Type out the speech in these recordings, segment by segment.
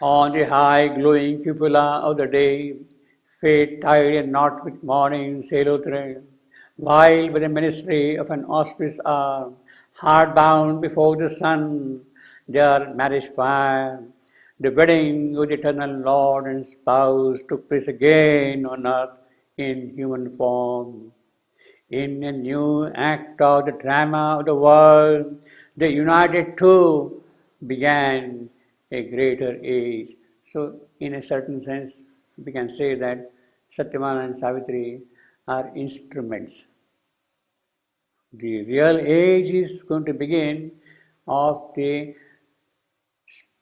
On the high glowing cupola of the day, fate tied a knot with morning sailor thread, while by the ministry of an auspicious arm, hard bound before the sun, their marriage fire, the wedding of the eternal Lord and spouse took place again on earth in human form. In a new act of the drama of the world, the united two began a greater age. So, in a certain sense, we can say that Satyavan and Savitri are instruments. The real age is going to begin of the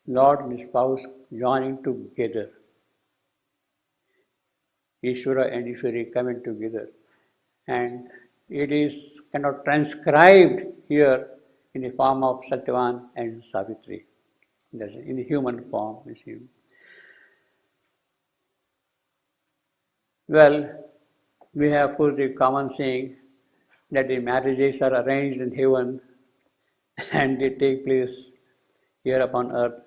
Lord and spouse joining together. Ishvara and Ishwari coming together. And it is kind of transcribed here in the form of Satyavan and Savitri. That's in the human form, you see. Well, we have put the common saying that the marriages are arranged in heaven and they take place here upon earth.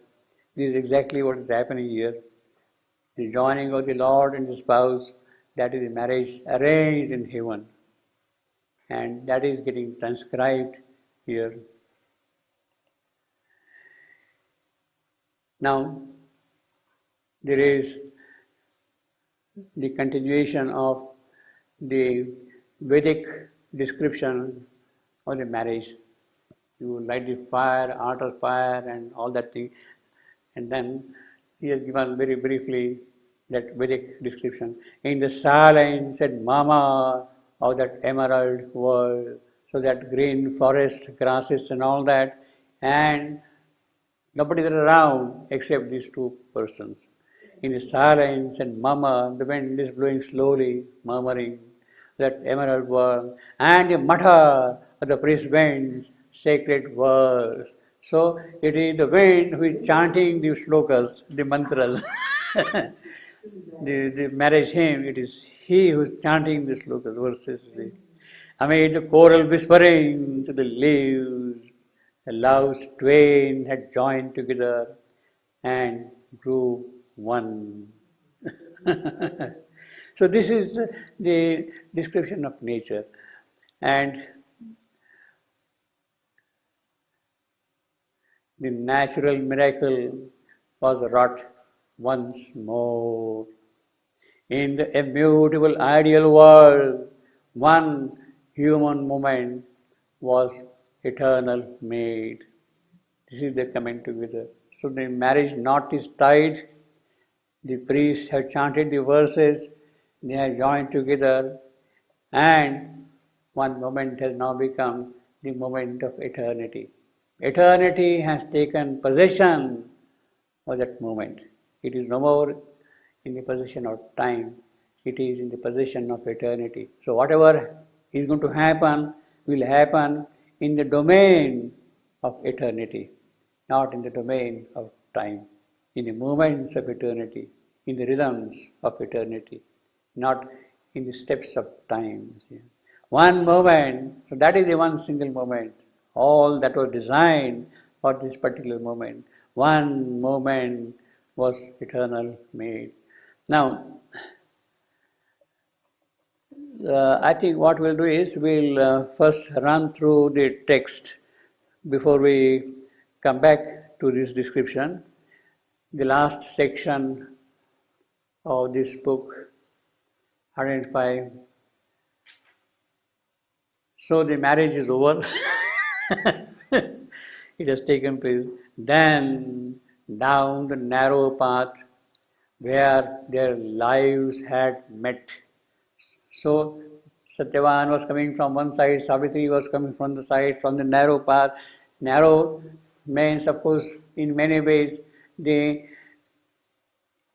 This is exactly what is happening here. The joining of the Lord and the spouse, that is the marriage arranged in heaven. And that is getting transcribed here. Now, there is the continuation of the Vedic description of the marriage. You light the fire, altar fire, and all that thing. And then he has given very briefly that Vedic description. In the silence and murmur of that emerald world, so that green forest, grasses, and all that, and nobody is around except these two persons. In the silence and murmur, the wind is blowing slowly, murmuring that emerald world, and the mutter of the priest winds sacred words. So it is the wind who is chanting the slokas, the mantras. the marriage hymn, it is he who is chanting the slokas, verses. Amid the choral whispering to the leaves, the loves twain had joined together and grew one. So this is the description of nature. And the natural miracle was wrought once more. In the immutable ideal world, one human moment was eternal made. This is the coming together. So the marriage knot is tied. The priests have chanted the verses. They have joined together, and one moment has now become the moment of eternity. Eternity has taken possession of that moment. It is no more in the possession of time. It is in the possession of eternity. So whatever is going to happen will happen in the domain of eternity, not in the domain of time, in the moments of eternity, in the rhythms of eternity, not in the steps of time. One moment, so that is the one single moment. All that was designed for this particular moment. One moment was eternal made. Now, I think what we'll do is we'll first run through the text before we come back to this description. The last section of this book, 105. So the marriage is over. It has taken place. Then down the narrow path where their lives had met. So Satyavan was coming from one side, Savitri was coming from the side, from the narrow path. Narrow means, of course, in many ways, the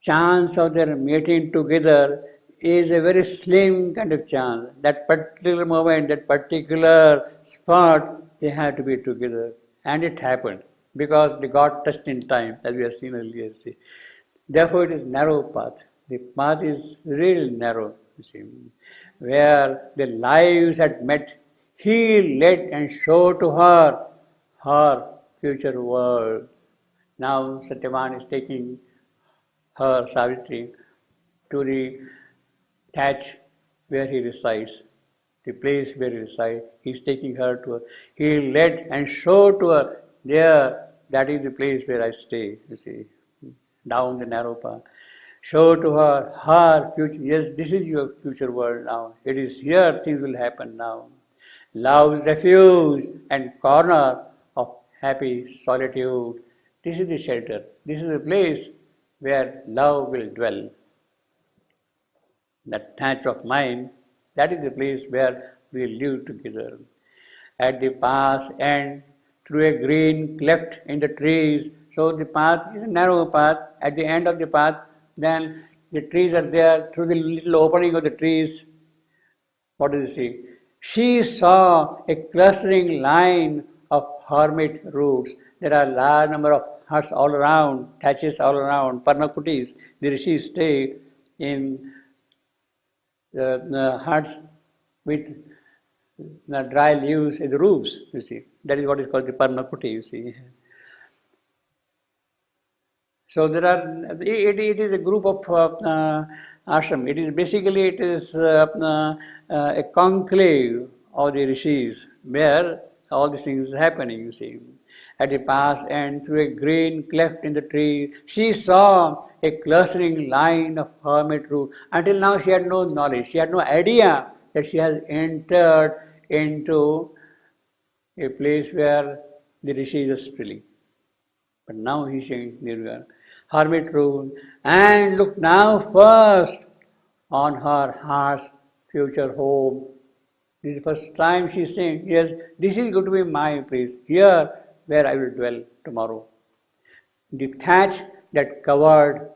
chance of their meeting together is a very slim kind of chance. That particular moment, that particular spot, they had to be together. And it happened because they got touched in time, as we have seen earlier. See. Therefore, it is narrow path. The path is really narrow, you see, where the lives had met. He led and showed to her her future world. Now Satyavan is taking her, Savitri, to the thatch where he resides, the place where he resides. He's taking her to her. He led and showed to her, there, that is the place where I stay, you see, down the narrow path. Show to her future. Yes, this is your future world now. It is here things will happen now. Love's refuge and corner of happy solitude. This is the shelter. This is the place where love will dwell. That thatch of mine, that is the place where we live together. At the path's end, through a green cleft in the trees. So the path is a narrow path. At the end of the path, then the trees are there. Through the little opening of the trees, what does she see? She saw a clustering line of hermit roots. There are a large number of huts all around, thatches all around, parnakutis. The rishis stay in the huts with the dry leaves as roofs, you see. That is what is called the parnakuti, you see. So there are, it is a group of ashram. It is a conclave of the rishis where all these things are happening, you see. At the path's end, through a green cleft in the tree, she saw a clustering line of hermit roots. Until now she had no knowledge, she had no idea that she has entered into a place where the rishis are drilling. But now he is saying, there we are, hermit room, and look now first on her heart's future home. This is the first time she is saying, yes, this is going to be my place, here where I will dwell tomorrow. The thatch that covered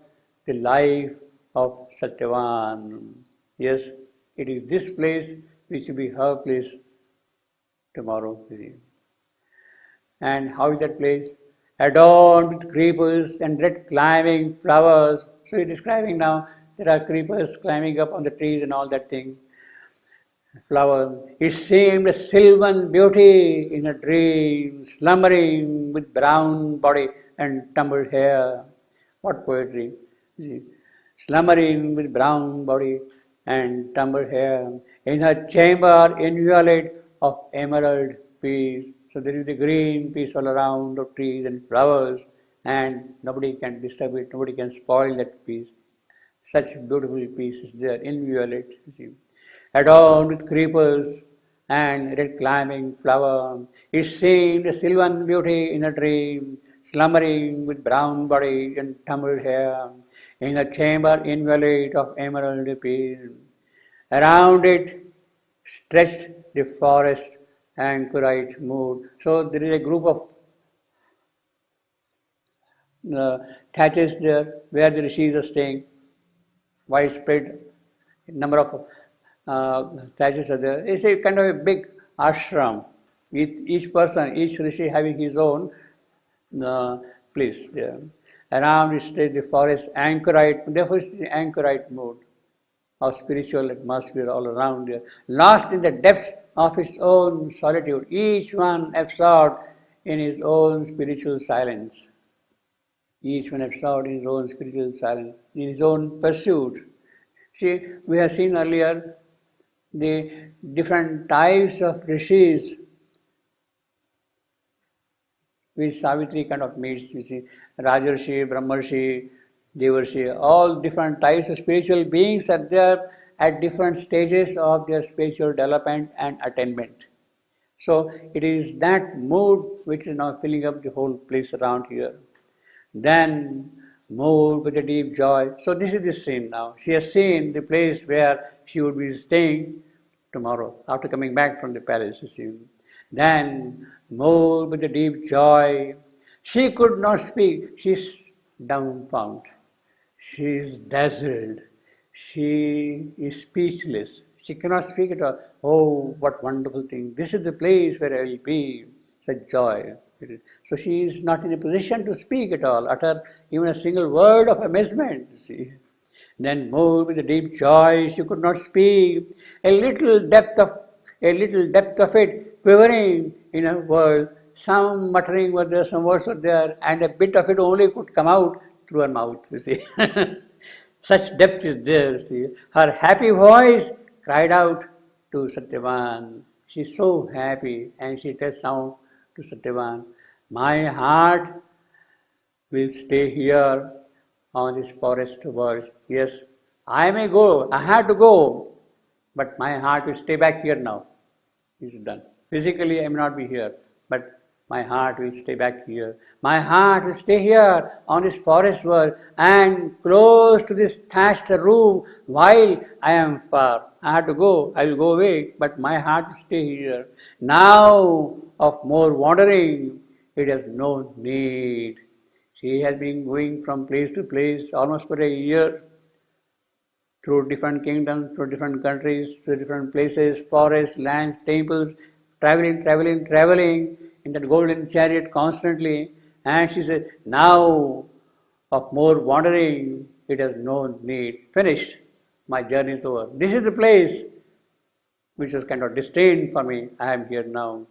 the life of Satyavan. Yes, it is this place which will be her place tomorrow. And how is that place? Adorned with creepers and red climbing flowers. So he's describing now, there are creepers climbing up on the trees and all that thing. Flowers. It seemed a sylvan beauty in a dream, slumbering with brown body and tumbled hair. What poetry! Slumbering with brown body and tumbled hair, in her chamber inviolate of emerald peace. So there is the green peace all around of trees and flowers, and nobody can disturb it, nobody can spoil that peace. Such beautiful peace is there, inviolate, you see. Adorned with creepers and red climbing flower, it seemed a sylvan beauty in a dream, slumbering with brown body and tumbled hair, in a chamber inviolate of emerald peace. Around it stretched the forest anchorite mood. So there is a group of thatches there where the rishis are staying. Widespread number of thatches are there. It's a kind of a big ashram with each person, each rishi having his own place there. Around it stretched the forest anchorite. Therefore, it's the anchorite mood of spiritual atmosphere all around there, lost in the depths of its own solitude, each one absorbed in his own spiritual silence. Each one absorbed in his own spiritual silence, in his own pursuit. See, we have seen earlier the different types of rishis which Savitri kind of meets, you see, Rajarshi, Brahmarshi, Devarshi, all different types of spiritual beings are there at different stages of their spiritual development and attainment. So it is that mood which is now filling up the whole place around here. Then moved with a deep joy. So this is the scene now. She has seen the place where she would be staying tomorrow after coming back from the palace, you see. Then moved with a deep joy. She could not speak. She is dumbfounded. She is dazzled. She is speechless. She cannot speak at all. Oh, what wonderful thing. This is the place where I will be. Such joy. So she is not in a position to speak at all, utter even a single word of amazement, you see. Then moved with a deep joy, she could not speak. A little depth of it quivering in her world. Some muttering were there, some words were there, and a bit of it only could come out through her mouth, you see. Such depth is there, see. Her happy voice cried out to Satyavan. She's so happy and she tells now to Satyavan, my heart will stay here on this forest world. Yes, I may go, I had to go, but my heart will stay back here now. It's done. Physically, I may not be here, but my heart will stay back here. My heart will stay here on this forest world and close to this thatched roof while I am far. I have to go, I will go away, but my heart will stay here. Now of more wandering, it has no need. She has been going from place to place almost for a year, through different kingdoms, through different countries, through different places, forests, lands, temples, traveling in that golden chariot constantly. And she said, now of more wandering, it has no need. Finished. My journey is over. This is the place which was kind of destined for me. I am here now.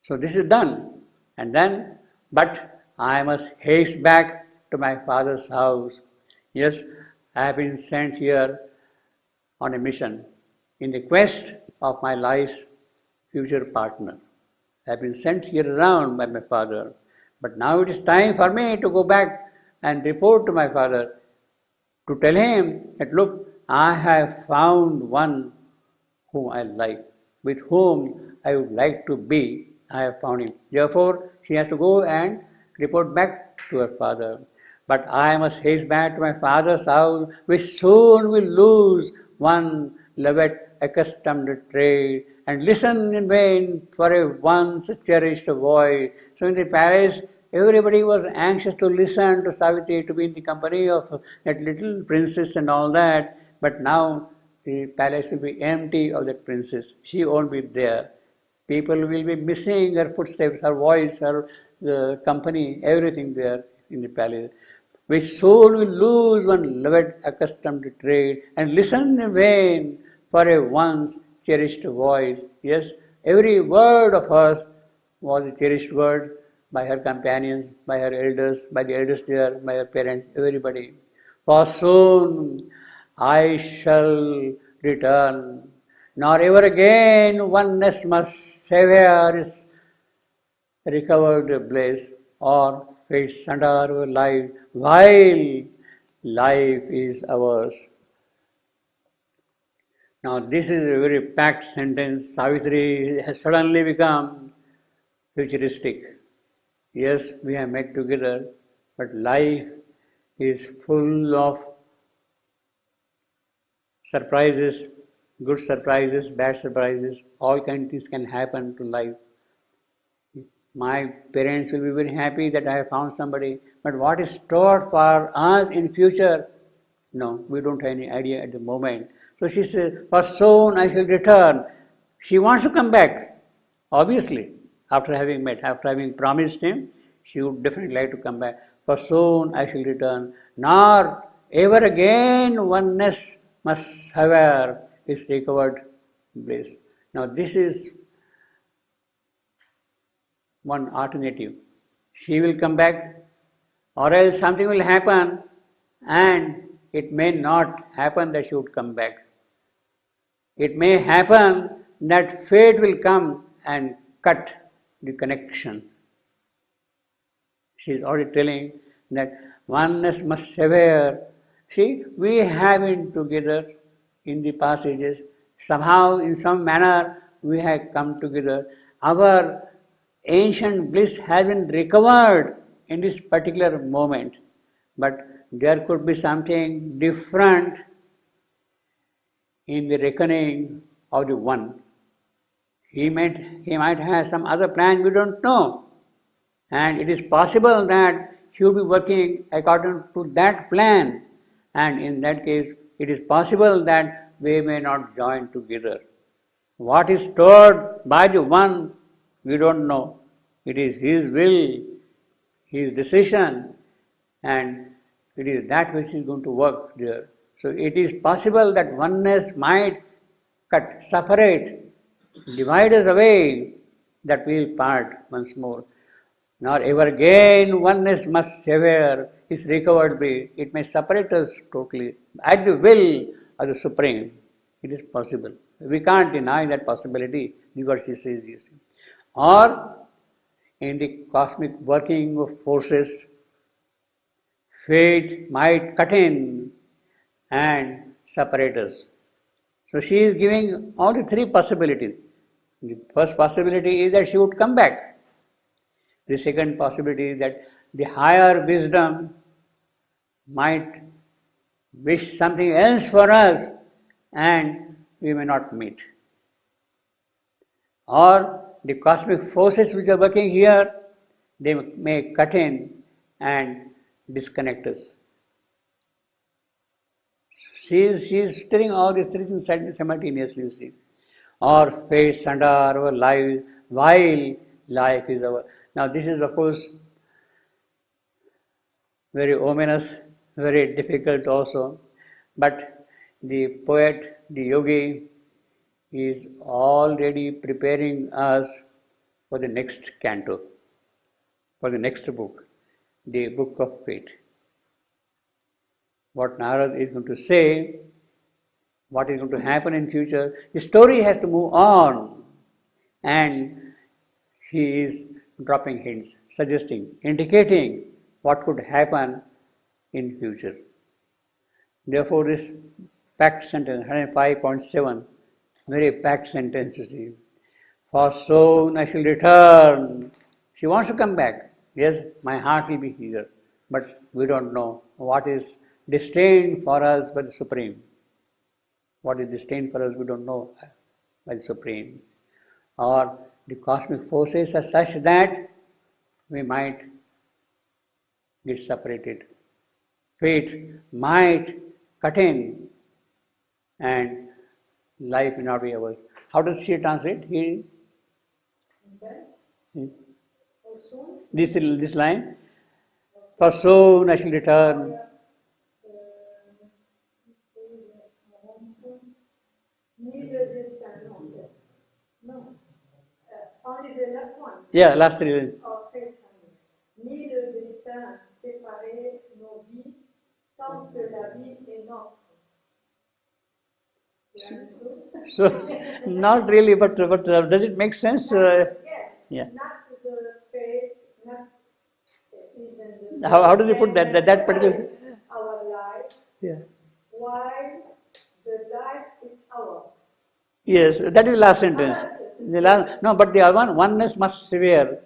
So this is done. And then, but I must haste back to my father's house. Yes, I have been sent here on a mission in the quest of my life's future partner. I have been sent here around by my father. But now it is time for me to go back and report to my father, to tell him that, look, I have found one whom I like, with whom I would like to be. I have found him. Therefore, she has to go and report back to her father. But I must haste back to my father's house, which soon will lose one loved accustomed trade, and listen in vain for a once cherished voice. So in the palace, everybody was anxious to listen to Savitri, to be in the company of that little princess and all that. But now the palace will be empty of that princess. She won't be there. People will be missing her footsteps, her voice, her company, everything there in the palace. Which soul will lose one loved accustomed trade and listen in vain for a once cherished voice. Yes, every word of hers was a cherished word by her companions, by her elders, by the elders there, by her parents, everybody. For soon I shall return, nor ever again oneness must sever his recovered bliss or fades under our life while life is ours. Now this is a very packed sentence. Savitri has suddenly become futuristic. Yes, we have met together, but life is full of surprises, good surprises, bad surprises. All kinds of things can happen to life. My parents will be very happy that I have found somebody, but what is stored for us in future? No, we don't have any idea at the moment. So she says, for soon I shall return. She wants to come back, obviously, after having met, after having promised him, she would definitely like to come back. For soon I shall return, nor ever again oneness must sever his recovered bliss. Now this is one alternative. She will come back, or else something will happen, and it may not happen that she would come back. It may happen that fate will come and cut the connection. She is already telling that oneness must sever. See, we have been together in the past ages. Somehow, in some manner, we have come together. Our ancient bliss has been recovered in this particular moment. But there could be something different in the reckoning of the one. He might have some other plan we don't know. And it is possible that he will be working according to that plan. And in that case, it is possible that we may not join together. What is stored by the one, we don't know. It is his will, his decision, and it is that which is going to work there. So it is possible that oneness might cut, separate, divide us away, that we will part once more. Nor ever again oneness must sever this recovered bliss, it may separate us totally at the will of the Supreme. It is possible. We can't deny that possibility, because she says, you see. Or in the cosmic working of forces, fate might cut in and separate us. So she is giving all the three possibilities. The first possibility is that she would come back. The second possibility is that the higher wisdom might wish something else for us and we may not meet. Or the cosmic forces which are working here, they may cut in and disconnect us. She is telling all these three things simultaneously, you see. Or fates under our life while life is our. Now this is of course very ominous, very difficult also, but the poet, the yogi, is already preparing us for the next canto, for the next book, the book of fate. What Narad is going to say, what is going to happen in future, the story has to move on, and he is dropping hints, suggesting, indicating what could happen in future. Therefore, this packed sentence, 105.7, very packed sentence, you see. For soon I shall return. She wants to come back. Yes, my heart will be here, but we don't know what is destined for us by the Supreme. What is destined for us, we don't know by the Supreme. Or the cosmic forces are such that we might get separated. Fate might cut in and life will not be ours. How does she translate? This line? For soon I shall return. Only the last one. Yeah, last three. Ni le destin séparer nos vies tant que la vie est notre. So, not really, but does it make sense? Yes. Yeah. Not the fate, not even the. How do they put that particular? Our life. Yeah. While the life is ours. Yes, that is the last sentence. The last, no, but the other one, oneness must severe.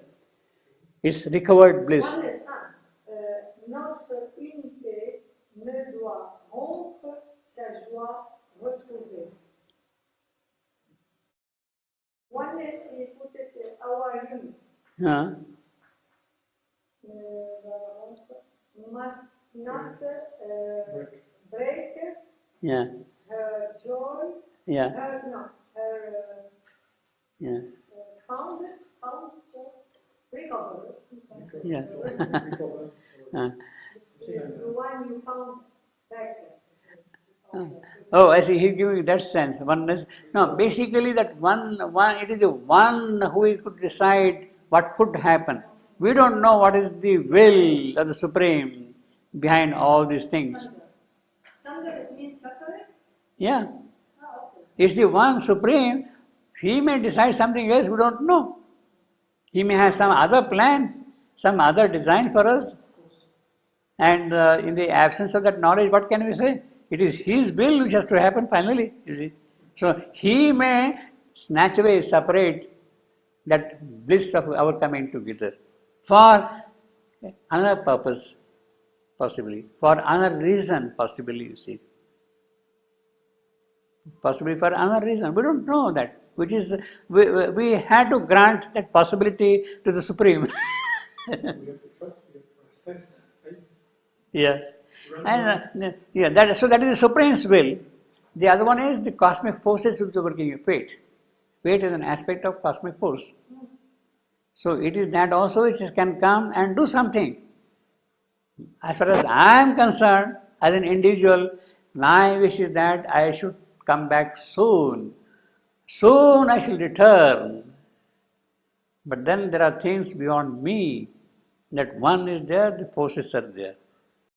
It's recovered bliss. Oneness, notre unité ne doit rompre sa joie retrouvée. Oneness is put it our unity. Must not break Yeah. her joy. Yeah. Her found to recover. Yeah. The one you found back. Oh, I see. He's giving that sense. Oneness. No, basically that one. It is the one who could decide what could happen. We don't know what is the will of the Supreme behind all these things. Sangha means separate? Yeah. Oh, okay. It's the one Supreme. He may decide something else, we don't know. He may have some other plan, some other design for us. And in the absence of that knowledge, what can we say? It is His will which has to happen finally, you see. So He may snatch away, separate that bliss of our coming together for another purpose, possibly, for another reason, possibly, you see. Possibly for another reason. We don't know that. Which is, we had to grant that possibility to the Supreme. Yeah. And so that is the Supreme's will. The other one is the cosmic forces which are working in fate. Fate is an aspect of cosmic force. So it is that also which can come and do something. As far as I am concerned, as an individual, my wish is that I should come back soon. Soon I shall return. But then there are things beyond me. That one is there, the forces are there.